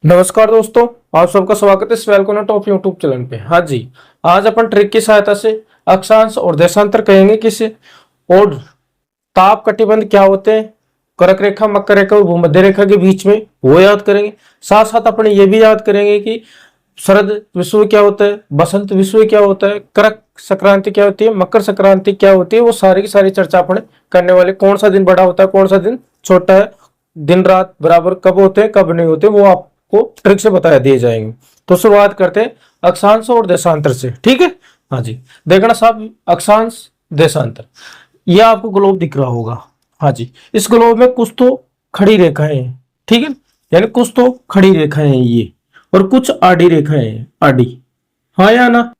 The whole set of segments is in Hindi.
नमस्कार दोस्तों, आप सबका स्वागत है स्वेलकोना टॉप यूट्यूब चैनल पे। हाँ जी, आज अपन ट्रिक की सहायता से अक्षांश और देशांतर कहेंगे किसे, और ताप कटिबंध क्या होते हैं, कर्क रेखा, मकर रेखा और भूमध्य रेखा के बीच में वो याद करेंगे। साथ साथ अपन ये भी याद करेंगे कि शरद विषुव क्या होता है, बसंत विषुव क्या होता है, कर्क संक्रांति क्या होती है, मकर संक्रांति क्या होती है, वो सारी की सारी चर्चा अपन करने वाले। कौन सा दिन बड़ा होता है, कौन सा दिन छोटा है, दिन रात बराबर कब होते हैं कब नहीं होते, वो आपको ट्रिक से बताया दिए जाएंगे। तो शुरुआत करते हैं अक्षांश और देशांतर से, ठीक है। हाँ जी, देखना साहब, अक्षांश देशांतर, ये आपको ग्लोब दिख रहा होगा। हाँ जी, इस ग्लोब में कुछ तो खड़ी रेखाएं हैं, ठीक है, यानी कुछ तो खड़ी रेखाएं हैं ये, और कुछ आड़ी रेखाएं हैं, आड़ी, हाँ या ना,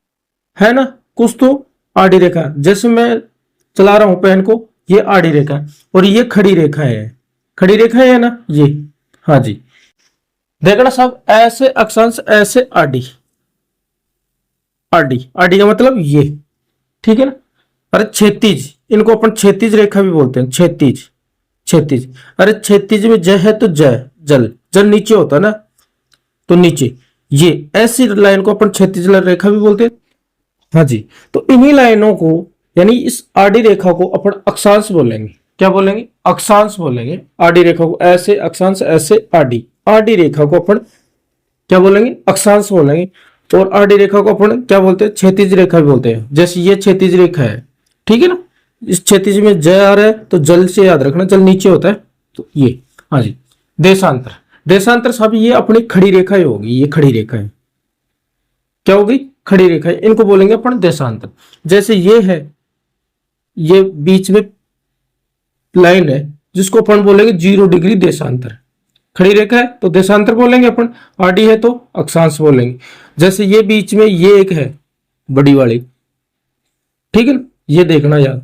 है ना, कुछ तो आड़ी रेखा, जैसे मैं चला रहा हूं पेन को, ये आड़ी रेखा है और ये खड़ी रेखा है, खड़ी रेखा है ना ये। हाँ जी, देखना साहब, ऐसे अक्षांश, ऐसे आड़ी, आड़ी आड़ी का मतलब ये, ठीक है ना। अरे क्षैतिज, इनको अपन क्षैतिज रेखा भी बोलते हैं, क्षैतिज, क्षैतिज। अरे क्षैतिज में जय है तो जय, जल, जल नीचे होता है ना, तो नीचे, ये ऐसी लाइन को अपन क्षैतिज रेखा भी बोलते हैं। हाँ जी, तो इन्हीं लाइनों को, यानी इस आड़ी रेखा को अपन अक्षांश बोलेंगे। क्या बोलेंगे? अक्षांश बोलेंगे। आड़ी रेखा को ऐसे अक्षांश, ऐसे आड़ी, आड़ी रेखा को अपन क्या बोलेंगे? अक्षांश बोलेंगे। और आड़ी रेखा को अपन क्या बोलते हैं? क्षैतिज रेखा भी बोलते हैं। जैसे ये क्षैतिज रेखा है, ठीक है ना, इस क्षैतिज में जय आ रहा है तो जल से याद रखना, जल नीचे होता है, तो ये। हाँ जी, देशांतर, देशांतर साहब ये अपनी खड़ी रेखा ही होगी, ये खड़ी रेखा है, क्या होगी? खड़ी रेखा है, इनको बोलेंगे अपन देशांतर। जैसे ये है, ये बीच में लाइन है जिसको अपन बोलेंगे 0 डिग्री देशांतर, खड़ी रेखा है तो देशांतर बोलेंगे अपन, आडी है तो अक्षांश बोलेंगे। जैसे ये बीच में ये एक है बड़ी वाली, ठीक है ना, ये देखना यार,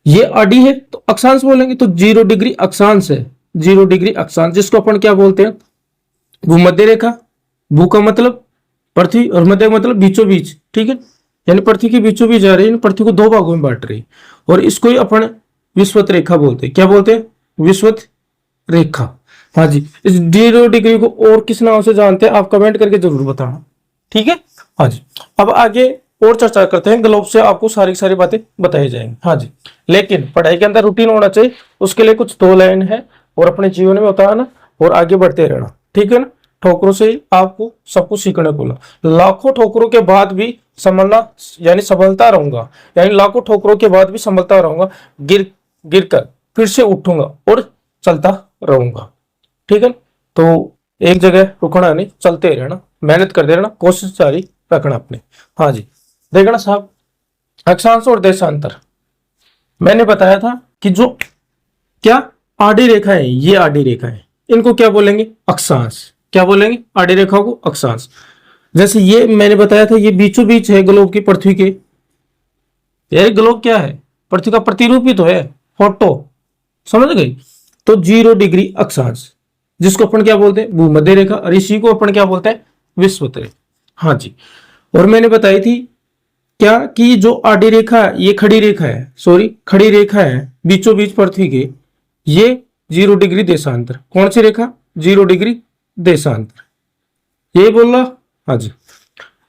ये आडी है तो अक्षांश बोलेंगे, तो 0 डिग्री अक्षांश है, 0 डिग्री अक्षांश, जिसको अपन क्या बोलते हैं? भूमध्य रेखा। भू का मतलब पृथ्वी और मध्य का मतलब बीचों बीच, ठीक है, यानी पृथ्वी के बीचों बीच जा रही है, पृथ्वी को दो भागों में बांट रही है, और इसको ही अपन विश्वत रेखा बोलते हैं। क्या बोलते हैं? विश्वत रेखा। हाँ जी, इस 0 डिग्री को और किस नाम से जानते हैं आप कमेंट करके जरूर बताना, ठीक है। हाँ जी, अब आगे और चर्चा करते हैं, ग्लोब से आपको सारी सारी बातें बताई जाएंगी। हाँ जी, लेकिन पढ़ाई के अंदर रूटीन होना चाहिए, उसके लिए कुछ दो लाइन है और अपने जीवन में बताना और आगे बढ़ते रहना, ठीक है ना। ठोकरों से आपको सब कुछ सीखने को मिला, लाखों ठोकरों के बाद भी संभलना, यानी संभलता रहूंगा, यानी लाखों ठोकरों के बाद भी संभलता रहूंगा, गिर गिर कर फिर से उठूंगा और चलता रहूंगा, ठीक है। तो एक जगह रुकना नहीं, चलते रहना, मेहनत करते रहना, कोशिश जारी रखना अपने। हाँ जी, देखना साहब, अक्षांश और देशांतर, मैंने बताया था कि जो क्या आड़ी रेखा है, ये आड़ी रेखा है, इनको क्या बोलेंगे? अक्षांश। क्या बोलेंगे? आड़ी रेखा को अक्षांश। जैसे ये मैंने बताया था, ये बीचों बीच है ग्लोब की, पृथ्वी के, यार ग्लोब क्या है? पृथ्वी का प्रतिरूप ही तो है, फोटो, समझ गई। तो 0 डिग्री अक्षांश, जिसको अपन क्या बोलते हैं? भूमध्य रेखा, और इसी को अपन क्या बोलते हैं? विषुवत रेखा। हाँ जी, और मैंने बताई थी क्या कि जो आड़ी रेखा है, ये खड़ी रेखा है, सॉरी खड़ी रेखा है बीचों बीच पृथ्वी के, ये 0 डिग्री देशांतर। कौन सी रेखा? 0 डिग्री देशांतर, ये बोल रहा। हाँ जी,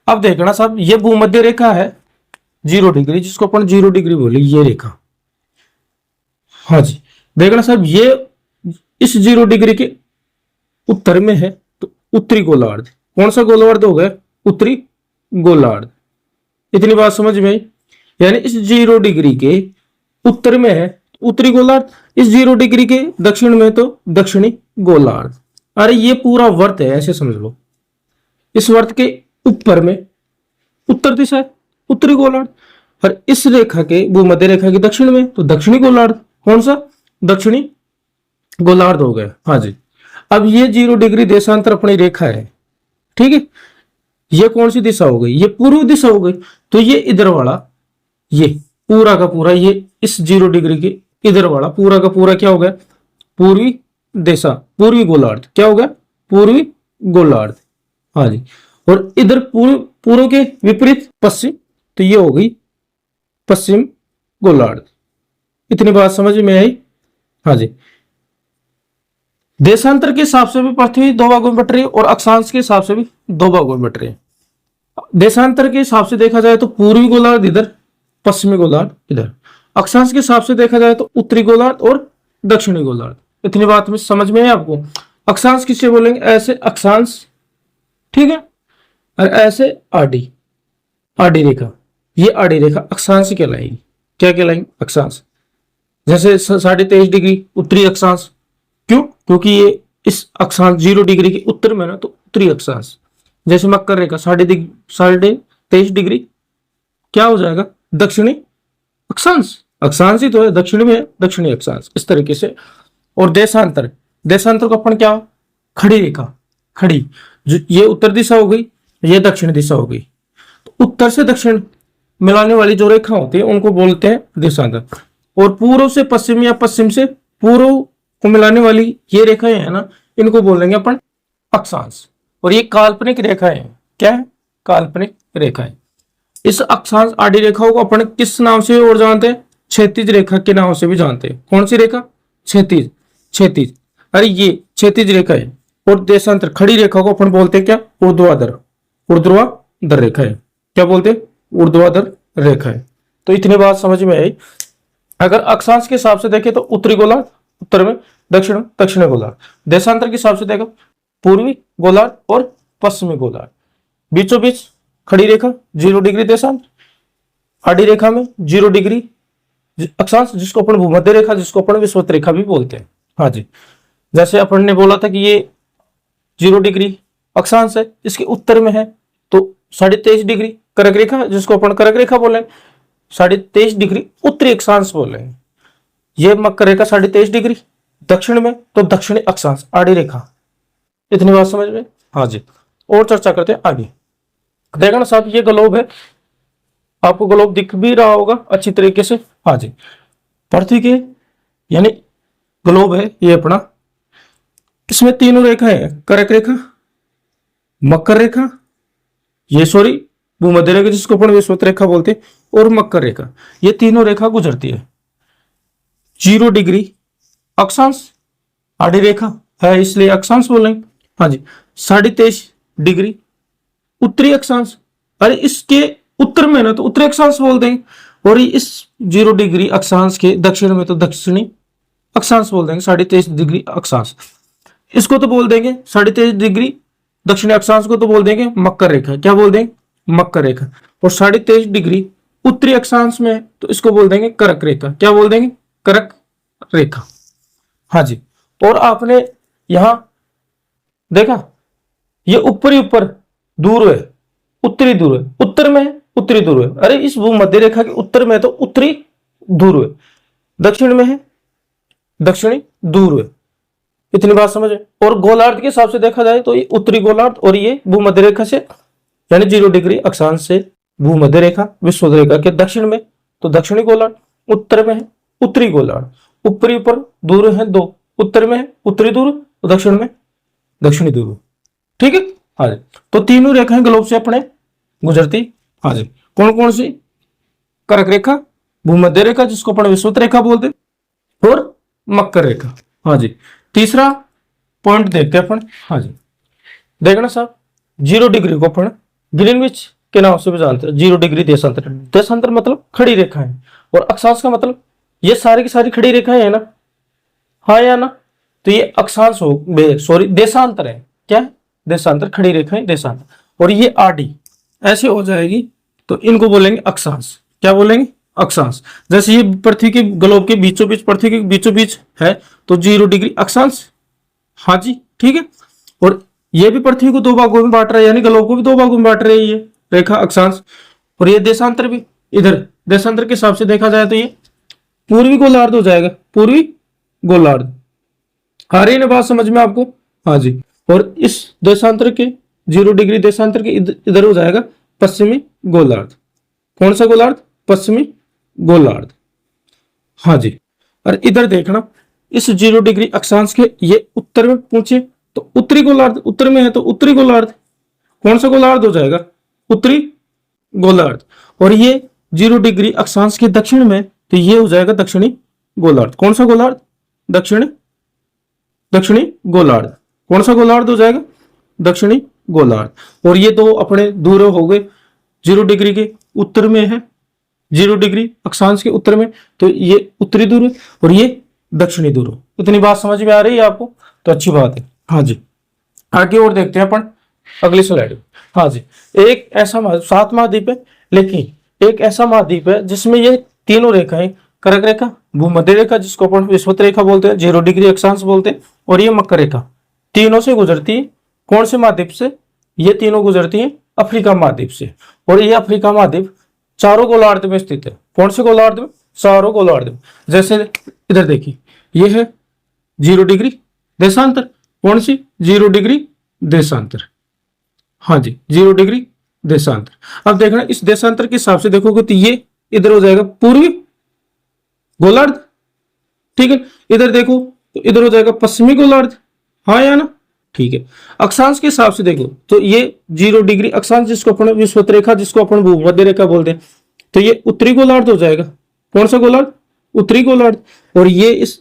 अब देखना साहब, ये भूमध्य रेखा है 0 डिग्री, जिसको अपन 0 डिग्री बोले, ये रेखा। हाँ जी, देखना साहब, ये इस 0 डिग्री के उत्तर में है, तो उत्तरी गोलार्ध। कौन सा गोलार्ध हो गया? उत्तरी गोलार्ध। इतनी बात समझ में आई? यानी इस 0 डिग्री के उत्तर में है उत्तरी गोलार्ध, इस 0 डिग्री के दक्षिण में तो दक्षिणी गोलार्ध। अरे ये पूरा वर्त है, ऐसे समझ लो, इस वर्त के ऊपर में उत्तर दिशा है, उत्तरी गोलार्ध, और इस रेखा के भूमध्य रेखा के दक्षिण में तो दक्षिणी गोलार्ध। कौन सा? दक्षिणी गोलार्ध हो गया। हाँ जी, अब ये 0 डिग्री देशांतर अपनी रेखा है, ठीक है, ये कौन सी दिशा हो गई? ये पूर्व दिशा हो गई, तो ये इधर वाला, ये पूरा का पूरा, ये इस 0 डिग्री के इधर वाला पूरा का पूरा क्या हो गया? पूर्वी दिशा, पूर्वी गोलार्ध। क्या हो गया? पूर्वी गोलार्ध। हाँ जी, और इधर पूर्व, पूर्व के विपरीत पश्चिम, तो ये हो गई पश्चिम गोलार्ध। इतनी बात समझ में आई? हाँ जी, देशांतर के हिसाब से भी पृथ्वी दो भागों में बट रही है और अक्षांश के हिसाब से भी दो भागों में बट रही है। देशांतर के हिसाब से देखा जाए तो पूर्वी गोलार्ध इधर, पश्चिमी गोलार्ध इधर। अक्षांश के हिसाब से देखा जाए तो उत्तरी गोलार्ध और दक्षिणी गोलार्ध। इतनी बात में समझ में है आपको? अक्षांश किससे बोलेंगे? ऐसे अक्षांश, ठीक है, और ऐसे आडी, आडी रेखा, ये आडी रेखा अक्षांश कहलाएगी। क्या कहलाएंगे? अक्षांश। जैसे 23.5 डिग्री उत्तरी अक्षांश, क्यों? क्योंकि ये इस अक्षांश 0 डिग्री के उत्तर में ना, तो उत्तरी अक्षांश। जैसे मकर रेखा 23.5 डिग्री क्या हो जाएगा? दक्षिणी अक्षांश। अक्षांश ही तो है, दक्षिणी में है, दक्षिणी अक्षांश, इस तरीके से। और देशांतर, देशांतर को अपन क्या? खड़ी रेखा, खड़ी, जो ये उत्तर दिशा हो गई, ये दक्षिण दिशा हो गई, तो उत्तर से दक्षिण मिलाने वाली जो रेखा होती है उनको बोलते हैं देशांतर। और पूर्व से पश्चिम या पश्चिम से पूर्व को मिलाने वाली ये रेखाएं है ना, इनको बोलेंगे अपन अक्षांश। और ये काल्पनिक रेखाएं हैं। क्या है? काल्पनिक रेखाएं। इस अक्षांश आडी रेखाओं को अपन किस नाम से और जानते हैं? क्षैतिज रेखा के नाम से भी जानते हैं। कौन सी रेखा? क्षैतिज, क्षैतिज। अरे ये क्षैतिज रेखा है। और देशांतर खड़ी रेखा को अपन बोलते हैं क्या? ऊर्ध्वाधर, ऊर्ध्वाधर रेखा है। क्या बोलते हैं? ऊर्ध्वाधर रेखा है। तो इतनी बात समझ में आई। अगर अक्षांश के हिसाब से देखें तो उत्तरी गोलार्ध उत्तर में, दक्षिण में दक्षिणी गोलार्ध। देशांतर के हिसाब से देखो पूर्वी गोलार्ध और पश्चिमी गोलार्ध। बीचों बीच खड़ी रेखा 0 डिग्री देशांतर, आड़ी रेखा में 0 डिग्री अक्षांश, जिसको अपन भूमध्य रेखा, जिसको अपन विषुवत रेखा भी बोलते हैं। हाँ जी, जैसे अपन ने बोला था कि ये 0 डिग्री अक्षांश है, इसके उत्तर में है, तो 23.5 डिग्री कर्क रेखा, जिसको अपन कर्क रेखा बोले, 23.5 डिग्री उत्तरी अक्षांश बोले। ये मकर रेखा 23.5 डिग्री दक्षिण में, तो दक्षिणी अक्षांश आड़ी रेखा। इतनी बात समझ में? हाँ जी। और चर्चा करते हैं आगे। देखना साहब, ये ग्लोब है, आपको ग्लोब दिख भी रहा होगा अच्छी तरीके से। हाँ जी, पृथ्वी के यानी ग्लोब है ये अपना। इसमें तीनों रेखाएं हैं, कर्क रेखा, मकर रेखा, ये सॉरी भूमध्य रेखा जिसको अपन विषुवत रेखा बोलते हैं, और मकर रेखा। ये तीनों रेखा गुजरती है। 0 डिग्री अक्षांश आड़ी रेखा है, इसलिए अक्षांश बोलेंगे। हाँ जी, 23.5 डिग्री उत्तरी अक्षांश। अरे इसके उत्तर में ना, तो उत्तरी अक्षांश बोल देंगे। और इस 0 डिग्री अक्षांश के दक्षिण में, तो दक्षिणी अक्षांश बोल देंगे। 23.5 डिग्री अक्षांश, इसको तो बोल देंगे 23.5 डिग्री दक्षिणी अक्षांश को तो बोल देंगे मकर रेखा। क्या बोल देंगे? मकर रेखा। और 23.5 डिग्री उत्तरी अक्षांश में, तो इसको बोल देंगे कर्क रेखा। क्या बोल देंगे? कर्क रेखा। हाँ जी। और आपने यहां देखा, ये ऊपरी ऊपर दूर है, उत्तरी दूर है, उत्तर में है, उत्तरी दूर है। अरे इस भूमध्य रेखा के उत्तर में है, तो उत्तरी दूर है, दक्षिण में है, दक्षिणी दूर है। इतनी बात समझे? और गोलार्ध के हिसाब से देखा जाए तो ये उत्तरी गोलार्ध, और ये भूमध्य रेखा से यानी 0 डिग्री अक्षांश से भूमध्य रेखा विषुवत रेखा के दक्षिण में, तो दक्षिणी गोलार्ध, उत्तर में है उत्तरी गोलार्ध। ऊपरी ऊपर दूर है दो, उत्तर में है उत्तरी दूर, तो दक्षिण में दक्षिणी दूर। ठीक है? हाँ जी। तो तीनों रेखाएं ग्लोब से अपने गुजरती। हाँ जी। कौन कौन सी? कर्क रेखा, भूमध्य रेखा जिसको अपन विषुवत रेखा बोलते, और मकर रेखा। हाँ जी। तीसरा पॉइंट देखते हैं अपन। हाँ जी, देखना साहब, 0 डिग्री को अपन ग्रीनविच के नाम से भी जानते हैं। 0 डिग्री देशांतर, देशांतर मतलब खड़ी रेखा है, और अक्षांश का मतलब ये सारी की सारी खड़ी रेखाएं है ना, हाँ या ना? तो ये अक्षांश हो, सॉरी देशांतर है। क्या है? देशांतर, खड़ी रेखाएं देशांतर। और ये आडी ऐसे हो जाएगी, तो इनको बोलेंगे अक्षांश। क्या बोलेंगे? अक्षांश। जैसे ये पृथ्वी के ग्लोब के बीचों बीच, पृथ्वी के बीचों बीच है, तो 0 डिग्री अक्षांश। हाँ जी, ठीक है। और ये भी पृथ्वी को दो भागों में बांट रहा है, यानी ग्लोब को भी दो भागों में बांट रही है ये रेखा अक्षांश। और ये देशांतर भी, इधर देशांतर के हिसाब से देखा जाए तो ये पूर्वी गोलार्ध हो जाएगा, पूर्वी गोलार्ध। आ रही ना बात समझ में आपको? हाँ जी। और इस देशांतर के 0 डिग्री देशांतर के इधर हो जाएगा पश्चिमी गोलार्ध। कौन सा गोलार्ध? पश्चिमी गोलार्ध। हाँ जी। और इधर देखना, इस 0 डिग्री अक्षांश के ये उत्तर में पूछे तो उत्तरी गोलार्ध, उत्तर में है तो उत्तरी गोलार्ध। कौन सा गोलार्ध हो जाएगा? उत्तरी गोलार्ध। और ये 0 डिग्री अक्षांश के दक्षिण में, तो ये हो जाएगा दक्षिणी गोलार्ध। कौन सा गोलार्ध? दक्षिण दक्षिणी गोलार्ध। कौन सा गोलार्ध हो जाएगा? दक्षिणी गोलार्ध। और ये दो अपने दूर हो गए, 0 डिग्री के उत्तर में है, 0 डिग्री अक्षांश के उत्तर में, तो ये उत्तरी ध्रुव और ये दक्षिणी ध्रुव। इतनी बात समझ में आ रही है आपको? तो अच्छी बात है। हाँ जी, आगे और देखते हैं अपन अगली स्लाइड में। हाँ जी, एक ऐसा 7 महाद्वीप है, लेकिन एक ऐसा महाद्वीप है जिसमें ये तीनों रेखाएं, कर्क रेखा, भूमध्य रेखा जिसको अपन विषुवत रेखा बोलते हैं, 0 डिग्री अक्षांश बोलते हैं, और ये मकर रेखा, तीनों से गुजरती है। कौन से महाद्वीप से? ये तीनों गुजरती है अफ्रीका महाद्वीप से। और ये अफ्रीका महाद्वीप चारों गोलार्ध में स्थित है। कौन से गोलार्ध में? चारों गोलार्ध में। जैसे इधर देखिए, ये है 0 डिग्री देशांतर। कौन सी? 0 डिग्री देशांतर। हाँ जी, 0 डिग्री देशांतर। अब देखना इस देशांतर के हिसाब से देखोगे तो ये इधर हो जाएगा पूर्वी गोलार्ध, ठीक है। इधर देखो तो इधर हो जाएगा पश्चिमी गोलार्ध, हाँ या ना? ठीक है। अक्षांश के हिसाब से देखो तो ये 0 डिग्री अक्षांश जिसको अपन विषुवत रेखा, जिसको अपन भूमध्य रेखा बोलते हैं, तो ये उत्तरी गोलार्ध हो जाएगा। कौन सा गोलार्ध? उत्तरी गोलार्ध। और ये इस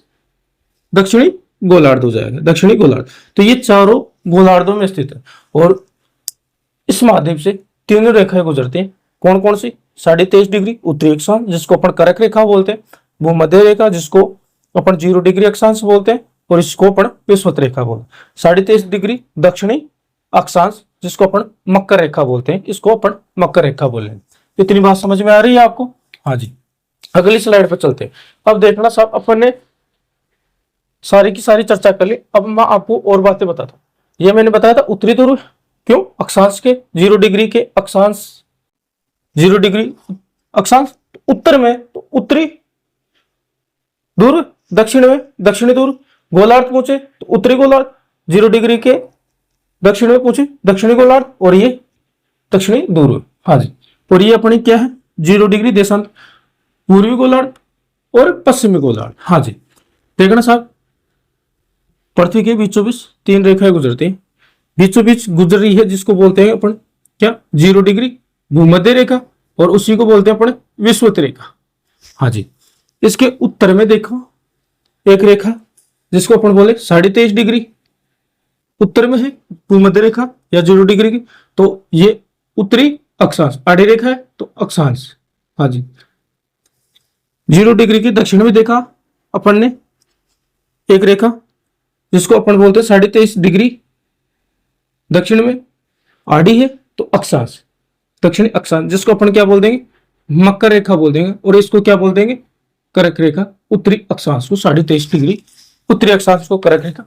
दक्षिणी गोलार्ध हो जाएगा, दक्षिणी गोलार्ध। तो ये चारों गोलार्धों में स्थित है। और इस महाद्वीप से तीनों रेखाएं गुजरती हैं। कौन कौन सी? 23.5 डिग्री उत्तरी अक्षांश जिसको अपन कर्क रेखा बोलते हैं, भूमध्य रेखा जिसको अपन 0 डिग्री अक्षांश बोलते हैं, और इसको अपन विषुवत रेखा बोलते हैं। 23.5 डिग्री दक्षिणी अक्षांश जिसको अपन मकर रेखा बोलते हैं, इसको अपन मकर रेखा बोल रहे हैं। इतनी बात समझ में आ रही है आपको? हाँ जी, अगली स्लाइड पर चलते हैं। अब देखना सब अपन ने सारी की सारी चर्चा कर ली। अब मैं आपको और बातें बताता हूँ। ये मैंने बताया था उत्तरी ध्रुव, क्यों? अक्षांश के 0 डिग्री के अक्षांश, 0 डिग्री अक्षांश उत्तर में, तो उत्तरी ध्रुव, दक्षिण में दक्षिणी ध्रुव। गोलार्ध पूछे तो उत्तरी गोलार्ध, 0 डिग्री के दक्षिण में पूछे दक्षिणी गोलार्ध, और ये दक्षिणी ध्रुव। हाँ जी, और ये अपनी क्या है? 0 डिग्री देशांतर, पूर्वी गोलार्ध और पश्चिमी गोलार्ध। हाँ जी, देखना साहब, पृथ्वी के बीचों बीच 3 रेखाएं गुजरती हैं। बीचों बीच गुजर रही है जिसको बोलते हैं अपन क्या? 0 डिग्री भूमध्य रेखा, और उसी को बोलते हैं अपन विषुवत रेखा। हाँ जी, इसके उत्तर में देखो एक रेखा जिसको अपन बोले 23.5 डिग्री उत्तर में है भूमध्य रेखा या 0 डिग्री की, तो ये उत्तरी अक्षांश, आड़ी रेखा है तो अक्षांश। हाँ जी, 0 डिग्री के दक्षिण में देखा अपन ने एक रेखा जिसको अपन बोलते हैं 23.5 डिग्री दक्षिण में, आड़ी है तो अक्षांश, दक्षिणी अक्षांश जिसको अपन क्या बोल देंगे? मकर रेखा बोल देंगे। और इसको क्या बोल देंगे? कर्क रेखा। उत्तरी अक्षांश को 23.5 डिग्री उत्तरी अक्षांश को कर्क रेखा,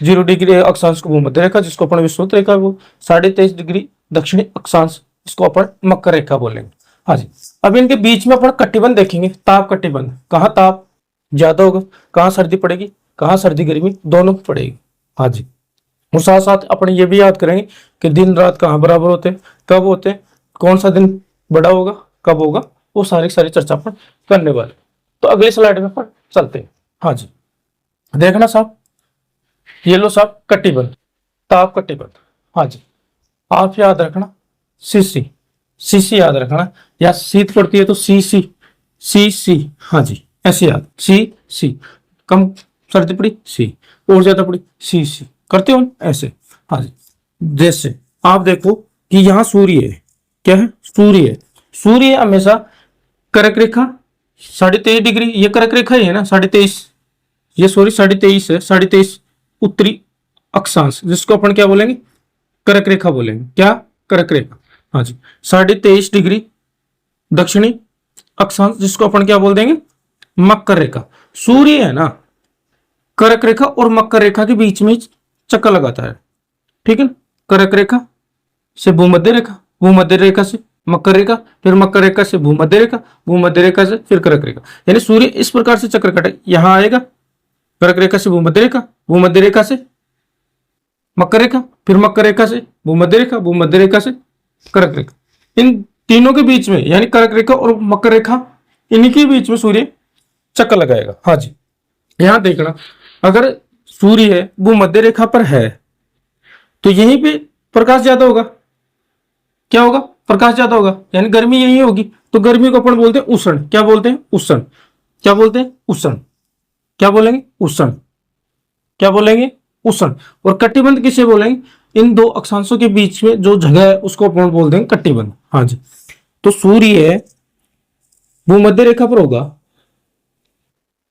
0 डिग्री अक्षांश को भूमध्य रेखा जिसको अपन विषुवत रेखा बोल, 23.5 डिग्री दक्षिणी अक्षांश इसको अपन मकर रेखा बोलेंगे। हाँ जी, अब इनके बीच में अपन कटिबंध देखेंगे, ताप कटिबंध। कहाँ ताप ज्यादा होगा, कहाँ सर्दी पड़ेगी, कहाँ सर्दी गर्मी दोनों पड़ेगी। हाँ जी, और साथ साथ अपन ये भी याद करेंगे कि दिन रात कहाँ बराबर होते हैं, कब होते हैं, कौन सा दिन बड़ा होगा, कब होगा, वो सारी चर्चा अपन करने वाले। तो अगली स्लाइड में अपन चलते हैं। हाँ जी, देखना साहब, ये लो साहब कटिबंध, ताप कटिबंध। हाँ जी, आप याद रखना सीसी, सीसी याद रखना, या शीत पड़ती है तो सीसी, सी। हाँ जी, ऐसे याद, सी। कम सर्दी पड़ी सी, और ज्यादा पड़ी सी करते हो ऐसे। हाँ जी, जैसे आप देखो कि यहाँ सूर्य है, क्या है? सूर्य है। सूर्य हमेशा कर्क रेखा 23.5 डिग्री, ये कर्क रेखा ही है ना 23.5, ये सॉरी 23.5 है, 23.5 उत्तरी अक्षांश जिसको अपन क्या बोलेंगे? कर्क रेखा बोलेंगे। क्या? कर्क रेखा। हाँ जी, 23.5 डिग्री दक्षिणी अक्षांश जिसको अपन क्या बोल देंगे? मकर रेखा। सूर्य है ना कर्क रेखा और मकर रेखा के बीच में चक्कर लगाता है, ठीक है। कर्क रेखा से भूमध्य रेखा, भूमध्य रेखा से मकर रेखा, फिर मकर रेखा से भूमध्य रेखा, भूमध्य रेखा से फिर कर्क रेखा। यानी सूर्य इस प्रकार से चक्कर काटे, यहां आएगा कर्क रेखा से भूमध्य रेखा, भूमध्य रेखा से मकर रेखा, फिर मकर रेखा से भूमध्य रेखा, भूमध्य रेखा से कर्क रेखा। इन तीनों के बीच में यानी कर्क रेखा और मकर रेखा, इन्हीं के बीच में सूर्य चक्कर लगाएगा। हाँ जी, यहां देखना, अगर सूर्य भूमध्य रेखा पर है तो यहीं पे प्रकाश ज्यादा होगा। क्या होगा? प्रकाश ज्यादा होगा, यानी गर्मी यही होगी। तो गर्मी को अपन बोलते हैं उष्ण। क्या बोलते हैं? उष्ण। क्या बोलते हैं? उष्ण। क्या बोलेंगे? उष्ण। क्या बोलेंगे? उष्ण। और कटिबंध किसे बोलेंगे? इन दो अक्षांशों के बीच में जो जगह है उसको अपन बोल देंगे कटिबंध। हाँ जी। तो सूर्य भूमध्य रेखा पर होगा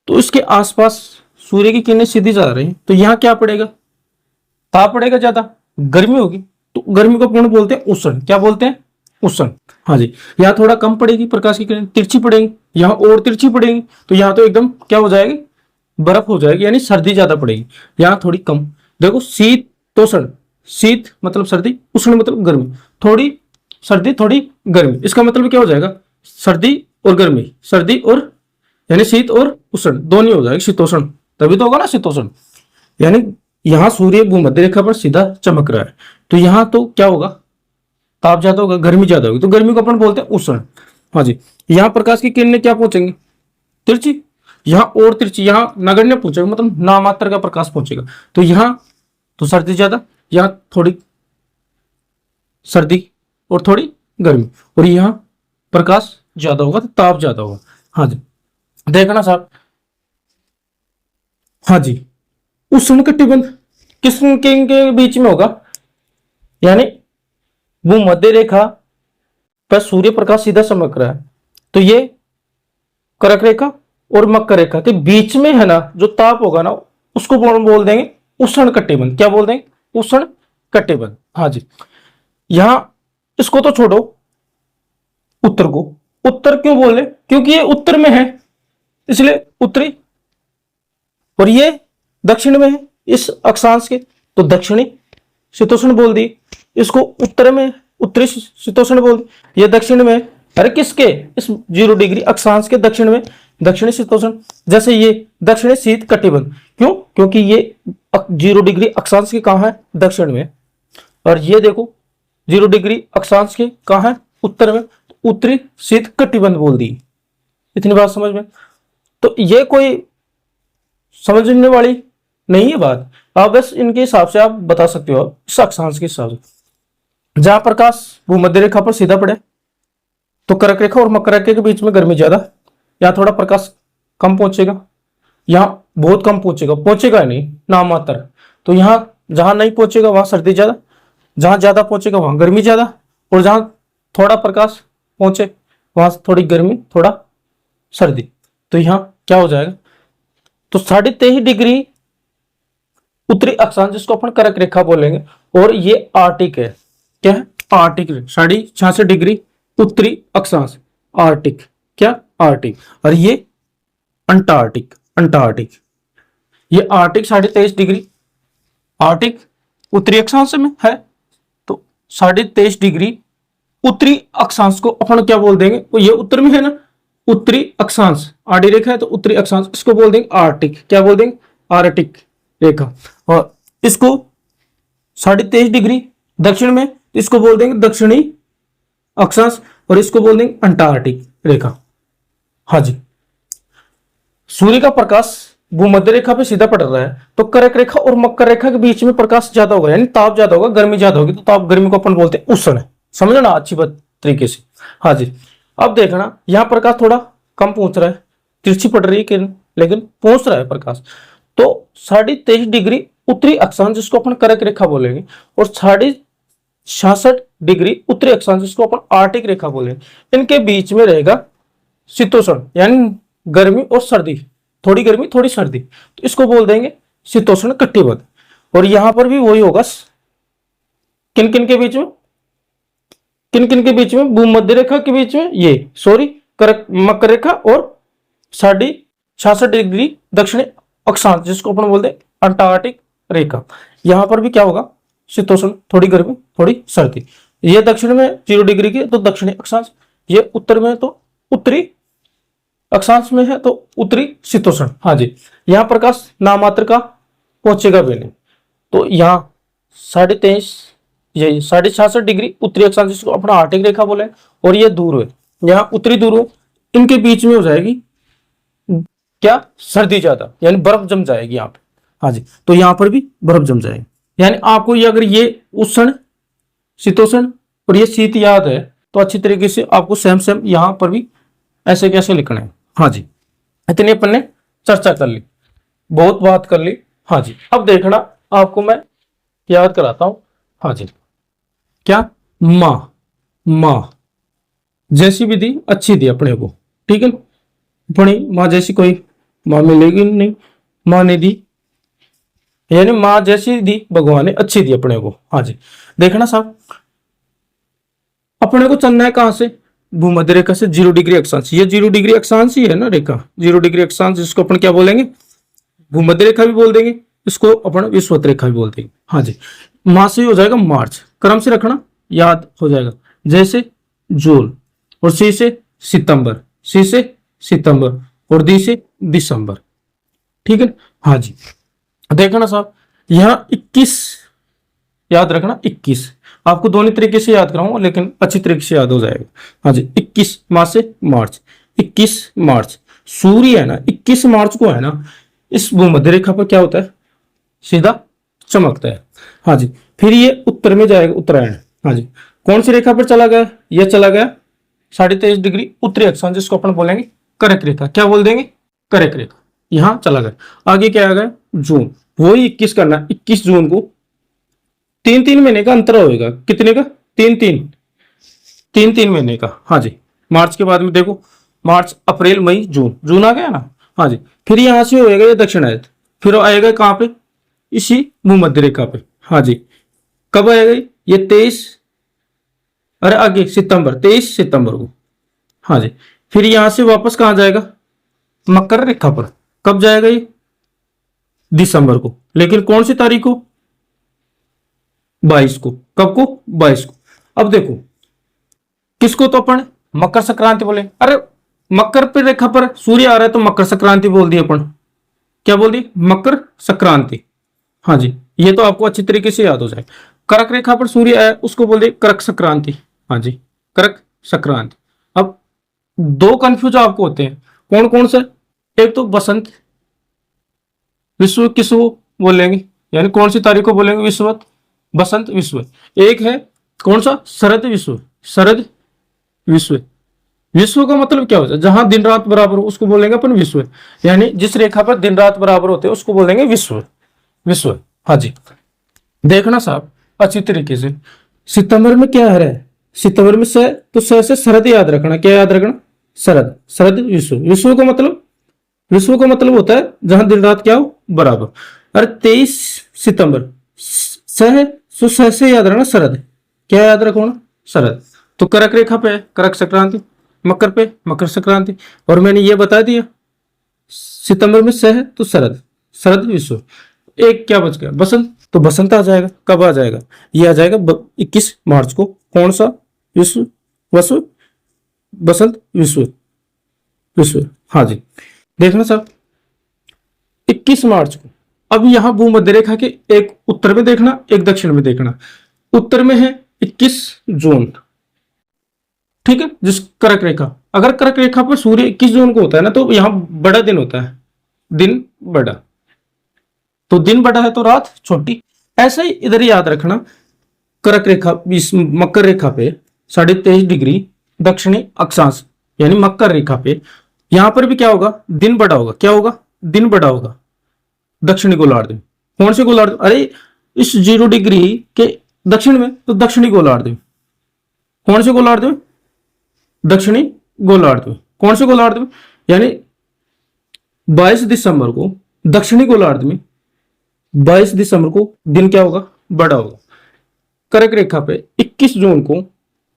तो इसके आसपास सूर्य की किरणें सीधी जा रही हैं, तो यहां क्या पड़ेगा? ताप पड़ेगा, ज्यादा गर्मी होगी, तो गर्मी को अपन बोलते हैं उष्ण। क्या बोलते हैं? उष्ण। हाँ जी। यहाँ थोड़ा कम पड़ेगी प्रकाश की किरण, तिरछी पड़ेगी, यहाँ और तिरछी पड़ेगी, तो यहाँ तो एकदम क्या हो जाएगी? बर्फ हो जाएगी, यानी सर्दी ज्यादा पड़ेगी। यहाँ थोड़ी कम। देखो शीतोष्ण, शीत मतलब सर्दी, उष्ण मतलब गर्मी, थोड़ी सर्दी थोड़ी गर्मी, इसका मतलब क्या हो जाएगा? सर्दी और गर्मी, सर्दी और यानी शीत और उष्ण दोनों हो जाएगी, शीतोष्ण, तभी तो होगा ना शीतोष्ण। यानी यहां सूर्य भूमध्य रेखा पर सीधा चमक रहा है, तो यहां तो क्या होगा? ताप ज्यादा होगा, गर्मी ज्यादा होगी, तो गर्मी को अपन बोलते हैं उष्ण। हाँ जी। यहाँ प्रकाश की किरणें क्या पहुंचेंगी? तिरछी। यहाँ और तिरछी, यहाँ नगण्य पहुंचेगा, मतलब नामात्र का प्रकाश पहुंचेगा, तो यहाँ तो सर्दी ज्यादा, यहाँ थोड़ी सर्दी और थोड़ी गर्मी, और यहाँ प्रकाश ज्यादा होगा तो ताप ज्यादा होगा। हाँ जी। देखना साहब। हाँ जी। उष्ण कटिबंध किस के बीच में होगा? यानी भूमध्य रेखा पर सूर्य प्रकाश सीधा चमक रहा है, तो ये कर्क रेखा और मकर रेखा के बीच में है ना, जो ताप होगा ना, उसको बोल देंगे उष्ण कटिबंध। क्या बोल देंगे? उष्ण कटिबंध। हाँ जी। यहां इसको तो छोड़ो, उत्तर को उत्तर क्यों बोले? क्योंकि ये उत्तर में है इसलिए उत्तरी, और ये दक्षिण में है इस अक्षांश के, तो दक्षिणी शीतोष्ण बोल दी। इसको उत्तर में उत्तरी शीतोष्ण बोल दी, ये दक्षिण में। अरे किसके? इस 0 डिग्री अक्षांश के दक्षिण में दक्षिणी शीतोष्ण। जैसे ये दक्षिणी शीत कटिबंध, क्यों? क्योंकि ये 0 डिग्री अक्षांश के कहां है? दक्षिण में। और ये देखो 0 डिग्री अक्षांश के कहां है? उत्तर में, उत्तरी शीत कटिबंध बोल दी। इतनी बात समझ में? तो ये कोई समझने वाली नहीं है बात, आप बस इनके हिसाब से आप बता सकते हो, इस अक्षांश के हिसाब से। जहां प्रकाश भूमध्य रेखा पर सीधा पड़े तो कर्क रेखा और मकर रेखा के बीच में गर्मी ज्यादा, यहाँ थोड़ा प्रकाश कम पहुंचेगा, यहाँ बहुत कम पहुंचेगा, पहुंचेगा नहीं नाम मात्र। तो यहाँ जहां नहीं पहुंचेगा वहां सर्दी ज्यादा, जहां ज्यादा पहुंचेगा वहां गर्मी ज्यादा, और जहां थोड़ा प्रकाश पहुंचे वहां थोड़ी गर्मी थोड़ा सर्दी। तो यहाँ क्या हो जाएगा? तो 23.5 डिग्री उत्तरी अक्षांश, जिसको अपन कर्क रेखा बोलेंगे, और ये आर्टिक है। क्या है? आर्टिक। 66.5 डिग्री उत्तरी अक्षांश आर्टिक। क्या? आर्टिक। और ये अंटार्कटिक। अंटार्कटिक, ये आर्टिक 23.5 डिग्री आर्टिक उत्तरी अक्षांश में है, तो 23.5 डिग्री उत्तरी अक्षांश को अपन क्या बोल देंगे? तो ये उत्तर में है ना, उत्तरी अक्षांश आड़ी रेखा है, तो उत्तरी अक्षांश, इसको बोल देंगे आर्टिक। क्या बोल देंगे? आर्टिक रेखा। और इसको 23.5 डिग्री दक्षिण में, इसको बोल देंगे दक्षिणी अक्षांश, और इसको बोल देंगे अंटार्कटिक रेखा। हाँ जी। सूर्य का प्रकाश भूमध्य रेखा पे सीधा पड़ रहा है, तो कर्क रेखा और मकर रेखा के बीच में प्रकाश ज्यादा होगा, यानी ताप ज्यादा होगा, गर्मी ज्यादा होगी, तो ताप गर्मी को अपन बोलते हैं उष्ण। समझो ना अच्छी बात तरीके से। हाँ जी। अब देखना, यहां प्रकाश थोड़ा कम पहुंच रहा है, तिरछी पड़ रही है किरण, लेकिन पहुंच रहा है प्रकाश। तो 23.5 डिग्री उत्तरी अक्षांश, जिसको अपन कर्क रेखा बोलेंगे, और 66 डिग्री उत्तरी अक्षांश, जिसको अपन आर्टिक रेखा बोलेंगे, इनके बीच में रहेगा शीतोष्ण, यानी गर्मी और सर्दी, थोड़ी गर्मी थोड़ी सर्दी, तो इसको बोल देंगे शीतोष्ण कटिबंध। और यहां पर भी वही होगा, किन किन के बीच में? किन किन के बीच में? भूमध्य रेखा के बीच में, ये सॉरी कर्क मकर रेखा और 66 डिग्री दक्षिणी अक्षांश, जिसको अपन बोलते हैं अंटार्कटिक रेखा। यहां पर भी क्या होगा? शीतोष्ण, थोड़ी गर्मी थोड़ी सर्दी। ये दक्षिण में 0 डिग्री की तो दक्षिणी अक्षांश, ये उत्तर में तो उत्तरी अक्षांश में है तो उत्तरी शीतोष्ण। हाँ जी। यहां प्रकाश नामात्र का पहुंचेगा भी नहीं, तो यहाँ 23.5 यही 66 डिग्री उत्तरी अक्षांश, जिसको अपना आर्टिक रेखा बोले, और ये दूर है, यहाँ उत्तरी दूर, इनके बीच में हो जाएगी क्या? सर्दी ज्यादा, यानी बर्फ जम जाएगी यहाँ पे। हाँ जी। तो यहाँ पर भी बर्फ जम जाएगी, यानी आपको ये अगर ये उष्ण शीतोष्ण और ये शीत याद है तो अच्छी तरीके से आपको सेम सेम यहाँ पर भी ऐसे कैसे लिखना है। हाँ जी। इतनी अपन ने चर्चा कर ली, बहुत बात कर ली। हाँ जी। अब देखना आपको मैं याद कराता हूं। हाँ जी, क्या, माँ, माँ जैसी भी दी अच्छी दी अपने को, ठीक है ना। अपनी माँ जैसी कोई माँ मिलेगी नहीं, माँ ने दी, यानी माँ जैसी दी भगवान ने अच्छी दी अपने को। हाँ जी, देखना साहब, अपने को चलना है कहां से, भूमध्य रेखा से 0 डिग्री अक्षांश। ये 0 डिग्री अक्षांश ही है ना रेखा, 0 डिग्री अक्षांश, जिसको अपन क्या बोलेंगे, भूमध्य रेखा भी बोल देंगे, इसको अपन विषुवत रेखा भी बोल देंगे। हाँ जी, माह से हो जाएगा मार्च, क्रम से रखना याद हो जाएगा, जैसे जून, और सी से सितंबर, सी से सितंबर, और दी से दिसंबर, ठीक है। हाँ जी, देखना साहब, यहाँ 21 याद रखना, 21 आपको दोनों तरीके से याद कराऊंगा, लेकिन अच्छी तरीके से याद हो जाएगा। हाँ जी, 21 माह से मार्च, 21 मार्च सूर्य है ना, 21 मार्च को है ना, इस भूमध्य रेखा पर क्या होता है, सीधा चमकता है। हाँ जी, फिर ये उत्तर में जाएगा, उत्तरायण। हाँ जी, कौन सी रेखा पर चला गया, ये चला गया 23.5 डिग्री उत्तरी अक्षांश, जिसको अपन बोलेंगे कर्क रेखा। क्या बोल देंगे, कर्क रेखा, यहां चला गया। आगे क्या आ गया, जून, वही 21 करना, 21 जून को 3 महीने का अंतर होएगा, कितने का, 3 महीने का। हाँ जी, मार्च के बाद में देखो, मार्च अप्रैल मई जून, जून आ गया ना। हाँ जी, फिर यहां से होएगा ये दक्षिणायत, फिर आएगा कहां पे, इसी भूमध्य रेखा पे। हाँ जी, कब आएगा ये 23, अरे आगे सितंबर, 23 सितंबर को। हाँ जी, फिर यहां से वापस कहां जाएगा, मकर रेखा पर, कब जाएगा ये, दिसंबर को, लेकिन कौन सी तारीख को, 22 को, कब को, 22 को। अब देखो, किसको तो अपन मकर संक्रांति बोले, अरे मकर पर रेखा पर सूर्य आ रहा है तो मकर संक्रांति बोल दी अपन, क्या बोल दी, मकर संक्रांति। हाँ जी, ये तो आपको अच्छी तरीके से याद हो जाए। कर्क रेखा पर सूर्य आया, उसको बोल दे कर्क संक्रांति। हाँ जी, कर्क संक्रांति। अब दो कंफ्यूज आपको होते हैं, कौन कौन से, एक तो बसंत विश्व किसको बोलेंगे, यानी कौन सी तारीख को बोलेंगे, विश्ववत, बसंत विश्व। एक है कौन सा, शरद विश्व, शरद विश्व। विश्व का मतलब क्या होता है, जहां दिन रात बराबर हो उसको बोलेंगे अपन विश्व, यानी जिस रेखा पर दिन रात बराबर होते हैं उसको बोलेंगे विश्व, विश्व। हाँ जी, देखना साहब अच्छी तरीके से, सितंबर में क्या है, सितंबर में से, तो से शरद याद रखना, क्या याद रखना, शरद, शरद विश्व। विश्व का मतलब, विश्व का मतलब होता है जहां दिन रात क्या हो बराबर। अरे 23 सितंबर, सह, से याद रखना शरद, क्या याद रखो ना, शरद। तो कर्क रेखा पे है कर्क संक्रांति, मकर पे मकर संक्रांति, और मैंने ये बता दिया सितंबर में सह है तो शरद, शरद विश्व। एक क्या बच गया, बसंत, तो बसंत आ जाएगा, कब आ जाएगा, ये आ जाएगा 21 मार्च को, कौन सा, विश्व, वसु, बसंत विश्व, विश्व। हाँ जी, देखना साहब 21 मार्च को। अब यहां भूमध्य रेखा के एक उत्तर में देखना, एक दक्षिण में देखना। उत्तर में है 21 जून, ठीक है, जिस कर्क रेखा, अगर कर्क रेखा पर सूर्य 21 जून को होता है ना, तो यहां बड़ा दिन होता है, दिन बड़ा, तो दिन बड़ा है तो रात छोटी। ऐसा ही इधर याद रखना, कर्क रेखा मकर रेखा पे 23.5 डिग्री दक्षिणी अक्षांश, यानी मकर रेखा पे, यहां पर भी क्या होगा, दिन बड़ा होगा, क्या होगा, दिन बड़ा होगा दक्षिणी गोलार्ध में। कौन से गोलार्ध, अरे इस 0 डिग्री के दक्षिण में, तो दक्षिणी गोलार्ध में। कौन से गोलार्ध में, दक्षिणी गोलार्ध में। कौन से गोलार्ध में, यानी 22 दिसंबर को दक्षिणी गोलार्ध में, 22 दिसंबर को दिन क्या होगा, बड़ा होगा। कर्क रेखा पे 21 जून को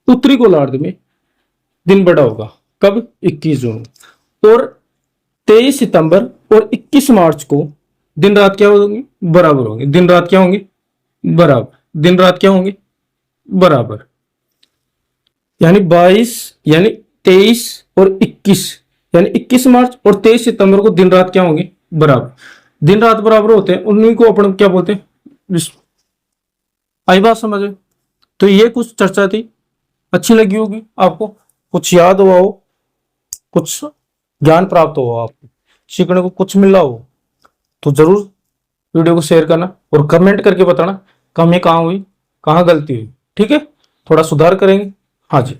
उत्तरी गोलार्ध में दिन बड़ा होगा, कब, 21 जून। और 23 सितंबर और 21 मार्च को दिन रात क्या होंगे, बराबर होंगे, दिन रात क्या होंगे, बराबर, दिन रात क्या होंगे, बराबर। यानी 22, यानी 23 और 21, यानी 21 मार्च और 23 सितंबर को दिन रात क्या होंगे, बराबर। दिन रात बराबर होते हैं, उन्हीं को अपन क्या बोलते हैं, विश्व। आई बात समझ में। तो ये कुछ चर्चा थी, अच्छी लगी होगी आपको, कुछ याद हुआ हो, कुछ ज्ञान प्राप्त हुआ, आपको सीखने को कुछ मिला हो, तो जरूर वीडियो को शेयर करना और कमेंट करके बताना कमी कहाँ हुई, कहाँ गलती हुई, ठीक है, थोड़ा सुधार करेंगे। हाँ जी,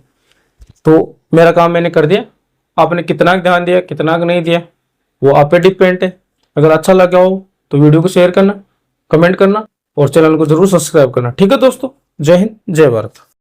तो मेरा काम मैंने कर दिया, आपने कितना ध्यान दिया कितना नहीं दिया वो आप पे डिपेंड है। अगर अच्छा लगा हो तो वीडियो को शेयर करना, कमेंट करना और चैनल को जरूर सब्सक्राइब करना। ठीक है दोस्तों, जय हिंद जय भारत।